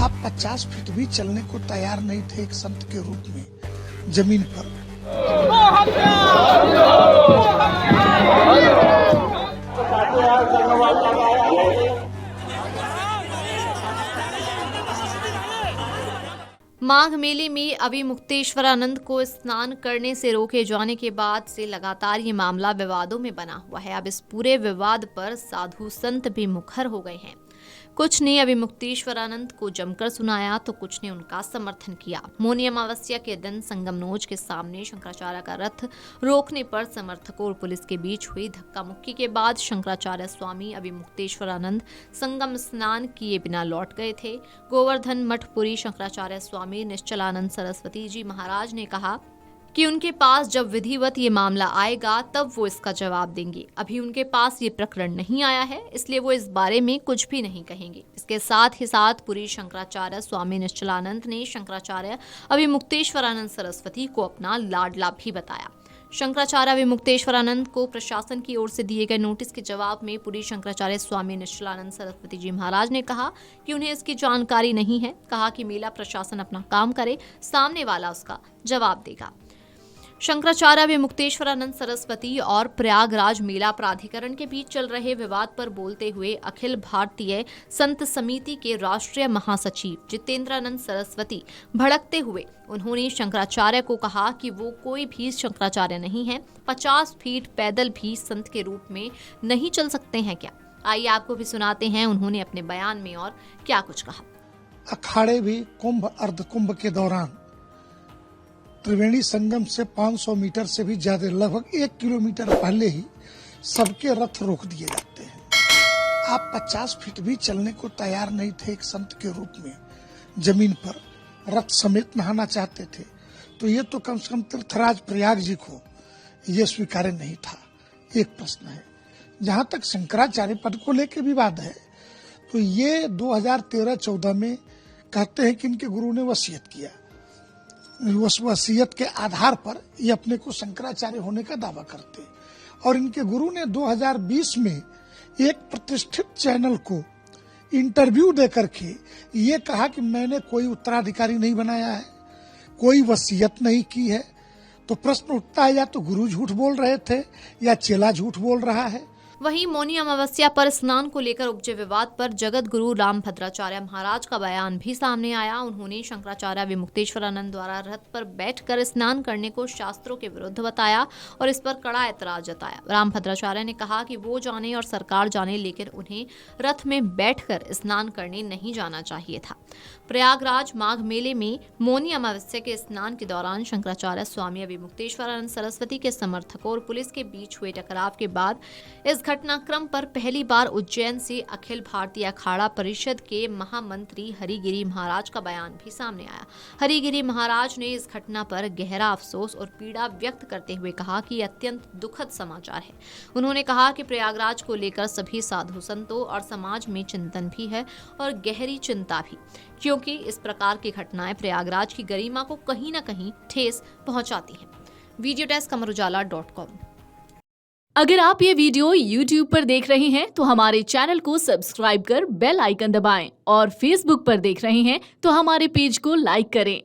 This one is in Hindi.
आप 50 फीट भी चलने को तैयार नहीं थे एक संत के रूप में जमीन पर। माघ मेले में अभिमुक्तेश्वरानंद को स्नान करने से रोके जाने के बाद से लगातार ये मामला विवादों में बना हुआ है। अब इस पूरे विवाद पर साधु संत भी मुखर हो गए हैं। कुछ ने अभिमुक्तेश्वरानंद को जमकर सुनाया तो कुछ ने उनका समर्थन किया। मौनी अमावस्या के दिन संगमनोज के सामने शंकराचार्य का रथ रोकने पर समर्थकों और पुलिस के बीच हुई धक्का मुक्की के बाद शंकराचार्य स्वामी अभिमुक्तेश्वरानंद संगम स्नान किए बिना लौट गए थे। गोवर्धन मठपुरी शंकराचार्य स्वामी निश्चलानंद सरस्वती जी महाराज ने कहा कि उनके पास जब विधिवत ये मामला आएगा तब वो इसका जवाब देंगे। अभी उनके पास ये प्रकरण नहीं आया है, इसलिए वो इस बारे में कुछ भी नहीं कहेंगे। इसके साथ ही साथ पुरी शंकराचार्य स्वामी निश्चलानंद ने शंकराचार्य अभिमुक्तेश्वरानंद सरस्वती को अपना लाडला भी बताया। शंकराचार्य अभिमुक्तेश्वरानंद को प्रशासन की ओर से दिए गए नोटिस के जवाब में पुरी शंकराचार्य स्वामी निश्चलानंद सरस्वती जी महाराज ने कहा कि उन्हें इसकी जानकारी नहीं है। कहा कि मेला प्रशासन अपना काम करे, सामने वाला उसका जवाब देगा। शंकराचार्य अभिमुक्तेश्वरानंद सरस्वती और प्रयागराज मेला प्राधिकरण के बीच चल रहे विवाद पर बोलते हुए अखिल भारतीय संत समिति के राष्ट्रीय महासचिव जितेंद्रानंद सरस्वती भड़कते हुए उन्होंने शंकराचार्य को कहा कि वो कोई भी शंकराचार्य नहीं है। 50 फीट पैदल भी संत के रूप में नहीं चल सकते हैं क्या? आइए आपको भी सुनाते हैं उन्होंने अपने बयान में और क्या कुछ कहा। अखाड़े भी कुंभ अर्ध कुंभ के दौरान त्रिवेणी संगम से 500 मीटर से भी ज्यादा लगभग 1 किलोमीटर पहले ही सबके रथ रोक दिए जाते हैं। आप 50 फीट भी चलने को तैयार नहीं थे एक संत के रूप में जमीन पर, रथ समेत नहाना चाहते थे तो ये तो कम से कम तीर्थराज प्रयाग जी को ये स्वीकार्य नहीं था। एक प्रश्न है। जहां तक शंकराचार्य पद को लेकर विवाद है तो ये 2013-14 में कहते हैं कि इनके गुरु ने वसीयत किया। उस वसीयत के आधार पर ये अपने को शंकराचार्य होने का दावा करते और इनके गुरु ने 2020 में एक प्रतिष्ठित चैनल को इंटरव्यू देकर के ये कहा कि मैंने कोई उत्तराधिकारी नहीं बनाया है, कोई वसीयत नहीं की है। तो प्रश्न उठता है या तो गुरु झूठ बोल रहे थे या चेला झूठ बोल रहा है। वहीं मौनी अमावस्या पर स्नान को लेकर उपजे विवाद पर जगत गुरु रामभद्राचार्य महाराज का बयान भी सामने आया। उन्होंने शंकराचार्य अभिमुक्तेश्वरानंद द्वारा रथ पर बैठकर स्नान करने को शास्त्रों के विरुद्ध बताया और इस पर कड़ा ऐतराज जताया। रामभद्राचार्य ने कहा कि वो जाने और सरकार जाने, लेकिन उन्हें रथ में बैठकर स्नान करने नहीं जाना चाहिए था। प्रयागराज माघ मेले में मौनी अमावस्या के स्नान के दौरान शंकराचार्य स्वामी अभिमुक्तेश्वरानंद सरस्वती के समर्थकों और पुलिस के बीच हुए टकराव के बाद इस घटनाक्रम पर पहली बार उज्जैन से अखिल भारतीय अखाड़ा परिषद के महामंत्री हरिगिरी महाराज का बयान भी सामने आया। हरिगिरी महाराज ने इस घटना पर गहरा अफसोस और पीड़ा व्यक्त करते हुए कहा कि अत्यंत दुखद समाचार है। उन्होंने कहा कि प्रयागराज को लेकर सभी साधु संतों और समाज में चिंतन भी है और गहरी चिंता भी, क्योंकि इस प्रकार की घटनाएं प्रयागराज की गरिमा को कहीं न कहीं ठेस पहुंचाती हैं। वीडियो डेस्क अमरउजाला.com। अगर आप ये वीडियो YouTube पर देख रहे हैं तो हमारे चैनल को सब्सक्राइब कर बेल आइकन दबाएं और Facebook पर देख रहे हैं तो हमारे पेज को लाइक करें।